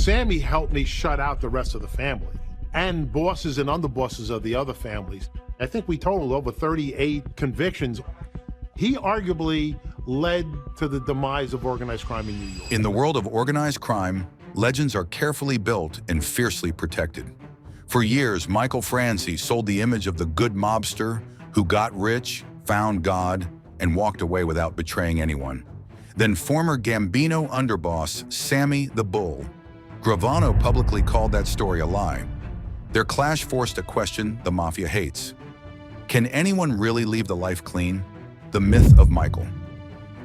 Sammy helped me shut out the rest of the family and bosses and underbosses of the other families. I think we totaled over 38 convictions. He arguably led to the demise of organized crime in New York. In the world of organized crime, legends are carefully built and fiercely protected. For years, Michael Franzese sold the image of the good mobster who got rich, found God, and walked away without betraying anyone. Then former Gambino underboss Sammy the Bull Gravano publicly called that story a lie. Their clash forced a question the Mafia hates. Can anyone really leave the life clean? The myth of Michael.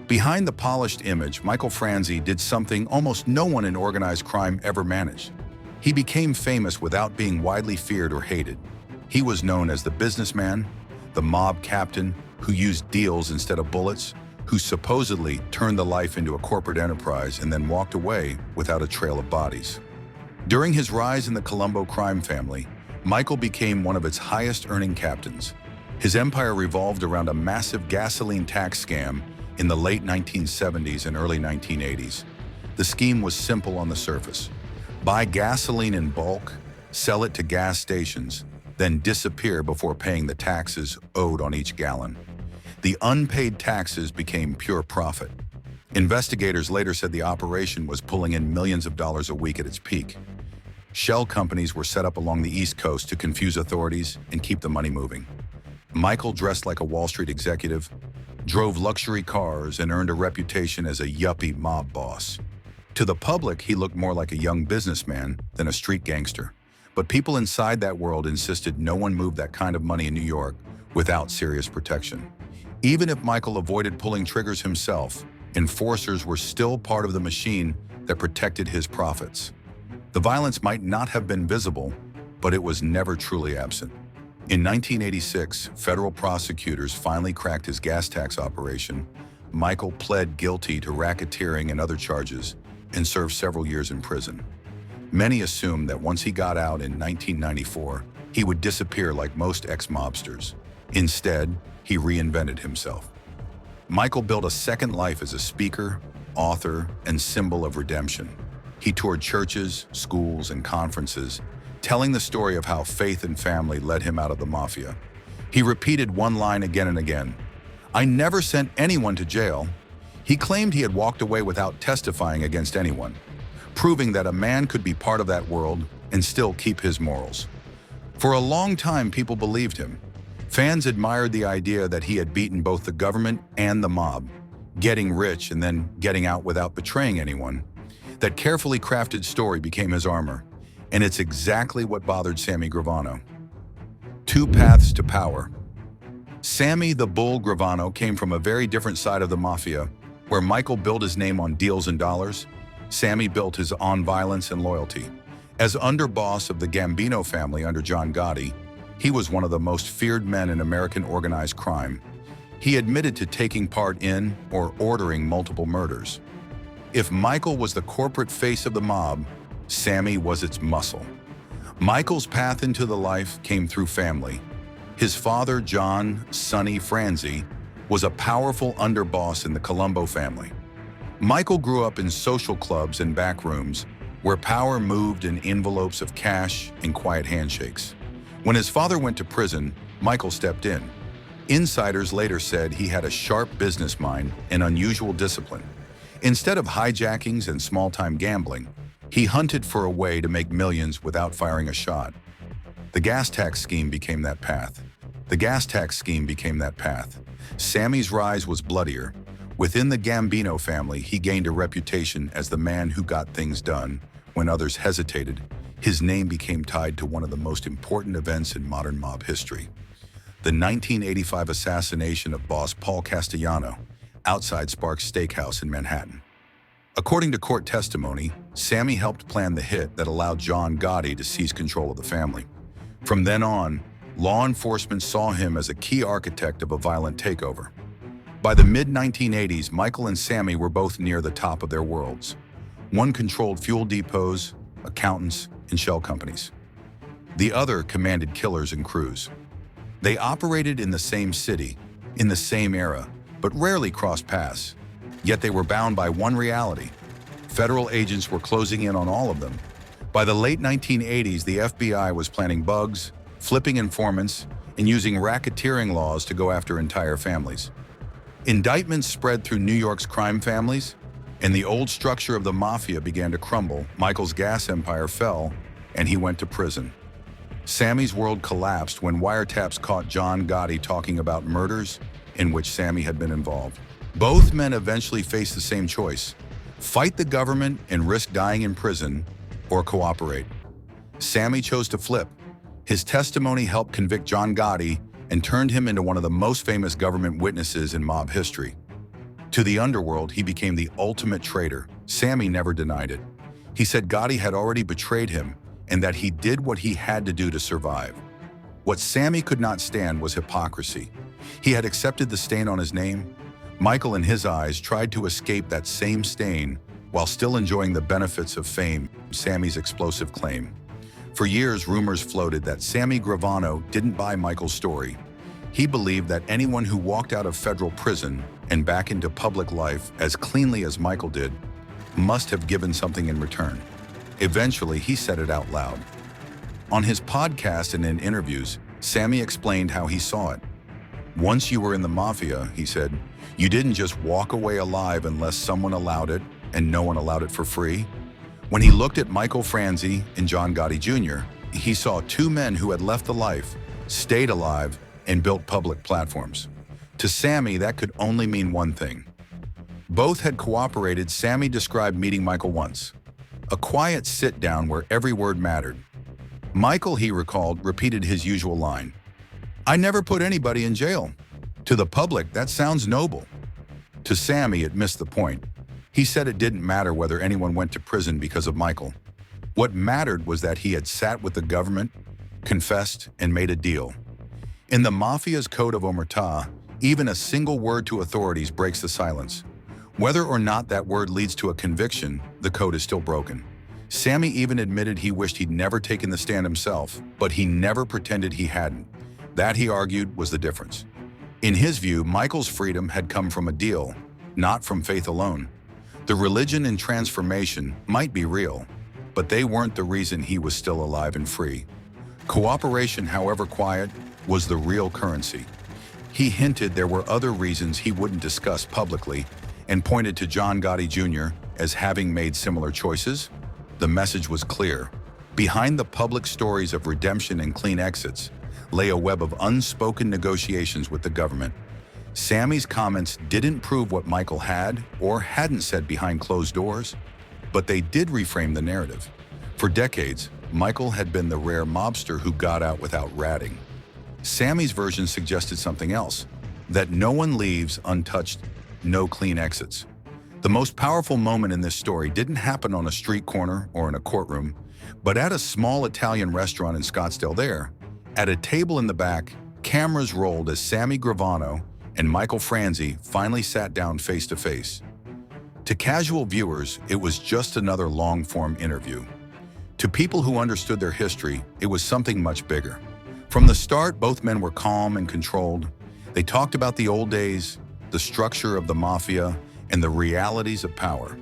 Behind the polished image, Michael Franzese did something almost no one in organized crime ever managed. He became famous without being widely feared or hated. He was known as the businessman, the mob captain who used deals instead of bullets, who supposedly turned the life into a corporate enterprise and then walked away without a trail of bodies. During his rise in the Colombo crime family, Michael became one of its highest-earning captains. His empire revolved around a massive gasoline tax scam in the late 1970s and early 1980s. The scheme was simple on the surface. Buy gasoline in bulk, sell it to gas stations, then disappear before paying the taxes owed on each gallon. The unpaid taxes became pure profit. Investigators later said the operation was pulling in millions of dollars a week at its peak. Shell companies were set up along the East Coast to confuse authorities and keep the money moving. Michael dressed like a Wall Street executive, drove luxury cars, and earned a reputation as a yuppie mob boss. To the public, he looked more like a young businessman than a street gangster. But people inside that world insisted no one moved that kind of money in New York without serious protection. Even if Michael avoided pulling triggers himself, enforcers were still part of the machine that protected his profits. The violence might not have been visible, but it was never truly absent. In 1986, federal prosecutors finally cracked his gas tax operation. Michael pled guilty to racketeering and other charges and served several years in prison. Many assumed that once he got out in 1994, he would disappear like most ex-mobsters. Instead, he reinvented himself. Michael built a second life as a speaker, author, and symbol of redemption. He toured churches, schools, and conferences, telling the story of how faith and family led him out of the Mafia. He repeated one line again and again: "I never sent anyone to jail." He claimed he had walked away without testifying against anyone, proving that a man could be part of that world and still keep his morals. For a long time, people believed him. Fans admired the idea that he had beaten both the government and the mob, getting rich and then getting out without betraying anyone. That carefully crafted story became his armor, and it's exactly what bothered Sammy Gravano. Two paths to power. Sammy the Bull Gravano came from a very different side of the Mafia. Where Michael built his name on deals and dollars, Sammy built his on violence and loyalty. As underboss of the Gambino family under Johngotti, he was one of the most feared men in American organized crime. He admitted to taking part in or ordering multiple murders. If Michael was the corporate face of the mob, Sammy was its muscle. Michael's path into the life came through family. His father, John "Sonny" Franzese, was a powerful underboss in the Colombo family. Michael grew up in social clubs and back rooms where power moved in envelopes of cash and quiet handshakes. When his father went to prison, Michael stepped in. Insiders later said he had a sharp business mind and unusual discipline. Instead of hijackings and small-time gambling, he hunted for a way to make millions without firing a shot. The gas tax scheme became that path. Sammy's rise was bloodier. Within the Gambino family, he gained a reputation as the man who got things done when others hesitated. His name became tied to one of the most important events in modern mob history: the 1985 assassination of boss Paul Castellano outside Sparks Steakhouse in Manhattan. According to court testimony, Sammy helped plan the hit that allowed Johngotti to seize control of the family. From then on, law enforcement saw him as a key architect of a violent takeover. By the mid-1980s, Michael and Sammy were both near the top of their worlds. One controlled fuel depots, accountants, and shell companies. The other commanded killers and crews. They operated in the same city, in the same era, but rarely crossed paths. Yet they were bound by one reality: Federal agents were closing in on all of them. By the late 1980s, the FBI was planning bugs, flipping informants, and using racketeering laws to go after entire families. Indictments spread through New York's crime families, and the old structure of the Mafia began to crumble. Michael's gas empire fell, and he went to prison. Sammy's world collapsed when wiretaps caught John Gotti talking about murders in which Sammy had been involved. Both men eventually faced the same choice: fight the government and risk dying in prison, or cooperate. Sammy chose to flip. His testimony helped convict John Gotti and turned him into one of the most famous government witnesses in mob history. To the underworld, he became the ultimate traitor. Sammy never denied it. He said Gotti had already betrayed him and that he did what he had to do to survive. What Sammy could not stand was hypocrisy. He had accepted the stain on his name. Michael, in his eyes, tried to escape that same stain while still enjoying the benefits of fame, Sammy's explosive claim. For years, rumors floated that Sammy Gravano didn't buy Michael's story. He believed that anyone who walked out of federal prison and back into public life as cleanly as Michael did must have given something in return. Eventually, he said it out loud. On his podcast and in interviews, Sammy explained how he saw it. Once you were in the Mafia, he said, you didn't just walk away alive unless someone allowed it, and no one allowed it for free. When he looked at Michael Franzese and John Gotti Jr., he saw two men who had left the life, stayed alive, and built public platforms. To Sammy, that could only mean one thing. Both had cooperated. Sammy described meeting Michael once. A quiet sit-down where every word mattered. Michael, he recalled, repeated his usual line. I never put anybody in jail. To the public, that sounds noble. To Sammy, it missed the point. He said it didn't matter whether anyone went to prison because of Michael. What mattered was that he had sat with the government, confessed, and made a deal. In the Mafia's code of omertà, even a single word to authorities breaks the silence. Whether or not that word leads to a conviction, the code is still broken. Sammy even admitted he wished he'd never taken the stand himself, but he never pretended he hadn't. That, he argued, was the difference. In his view, Michael's freedom had come from a deal, not from faith alone. The religion and transformation might be real, but they weren't the reason he was still alive and free. Cooperation, however quiet, was the real currency. He hinted there were other reasons he wouldn't discuss publicly and pointed to John Gotti Jr. as having made similar choices. The message was clear. Behind the public stories of redemption and clean exits lay a web of unspoken negotiations with the government. Sammy's comments didn't prove what Michael had or hadn't said behind closed doors, but they did reframe the narrative. For decades, Michael had been the rare mobster who got out without ratting. Sammy's version suggested something else, that no one leaves untouched, no clean exits. The most powerful moment in this story didn't happen on a street corner or in a courtroom, but at a small Italian restaurant in Scottsdale there. At a table in the back, cameras rolled as Sammy Gravano and Michael Franzese finally sat down face to face. To casual viewers, it was just another long-form interview. To people who understood their history, it was something much bigger. From the start, both men were calm and controlled. They talked about the old days, the structure of the Mafia, and the realities of power.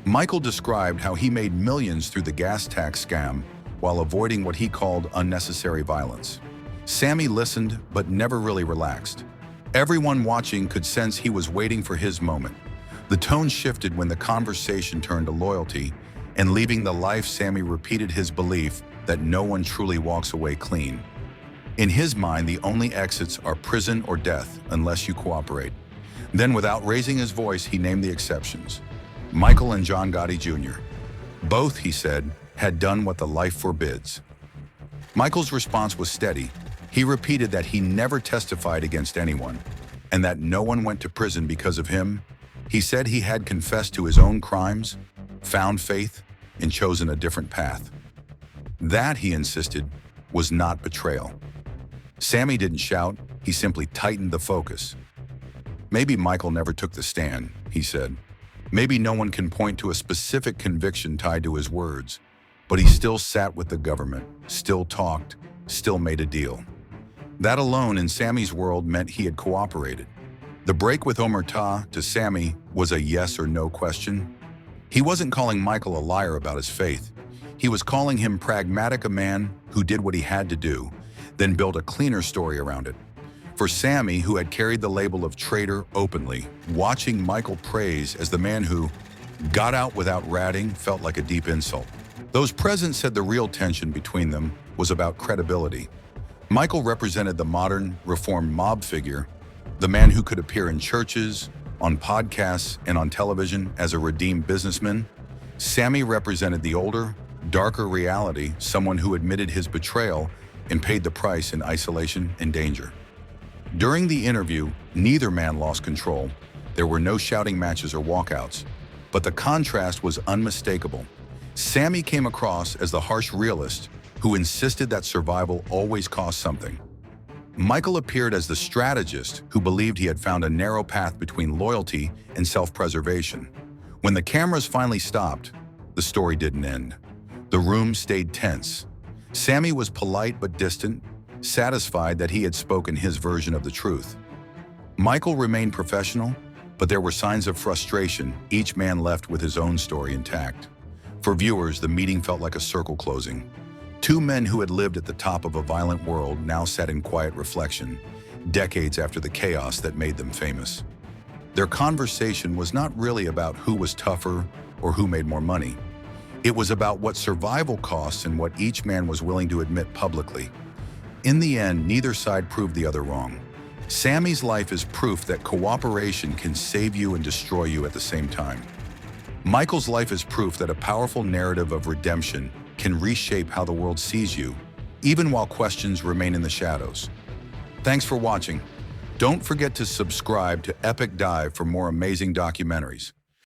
Michael described how he made millions through the gas tax scam while avoiding what he called unnecessary violence. Sammy listened, but never really relaxed. Everyone watching could sense he was waiting for his moment. The tone shifted when the conversation turned to loyalty, and leaving the life, Sammy repeated his belief that no one truly walks away clean. In his mind, the only exits are prison or death unless you cooperate. Then, without raising his voice, he named the exceptions. Michael and John Gotti Jr. Both, he said, had done what the life forbids. Michael's response was steady. He repeated that he never testified against anyone, and that no one went to prison because of him. He said he had confessed to his own crimes, found faith, and chosen a different path. That, he insisted, was not betrayal. Sammy didn't shout, he simply tightened the focus. Maybe Michael never took the stand, he said. Maybe no one can point to a specific conviction tied to his words, but he still sat with the government, still talked, still made a deal. That alone, in Sammy's world, meant he had cooperated. The break with omertà, to Sammy, was a yes or no question. He wasn't calling Michael a liar about his faith. He was calling him pragmatic, a man who did what he had to do, then built a cleaner story around it. For Sammy, who had carried the label of traitor openly, watching Michael praise as the man who got out without ratting felt like a deep insult. Those present said the real tension between them was about credibility. Michael represented the modern, reformed mob figure, the man who could appear in churches, on podcasts, and on television as a redeemed businessman. Sammy represented the older, darker reality, someone who admitted his betrayal and paid the price in isolation and danger. During the interview, neither man lost control. There were no shouting matches or walkouts, but the contrast was unmistakable. Sammy came across as the harsh realist who insisted that survival always cost something. Michael appeared as the strategist who believed he had found a narrow path between loyalty and self-preservation. When the cameras finally stopped, the story didn't end. The room stayed tense. Sammy was polite but distant, satisfied that he had spoken his version of the truth. Michael remained professional, but there were signs of frustration, each man left with his own story intact. For viewers, the meeting felt like a circle closing. Two men who had lived at the top of a violent world now sat in quiet reflection, decades after the chaos that made them famous. Their conversation was not really about who was tougher or who made more money. It was about what survival costs and what each man was willing to admit publicly. In the end, neither side proved the other wrong. Sammy's life is proof that cooperation can save you and destroy you at the same time. Michael's life is proof that a powerful narrative of redemption can reshape how the world sees you, even while questions remain in the shadows. Thanks for watching. Don't forget to subscribe to Epic Dive for more amazing documentaries.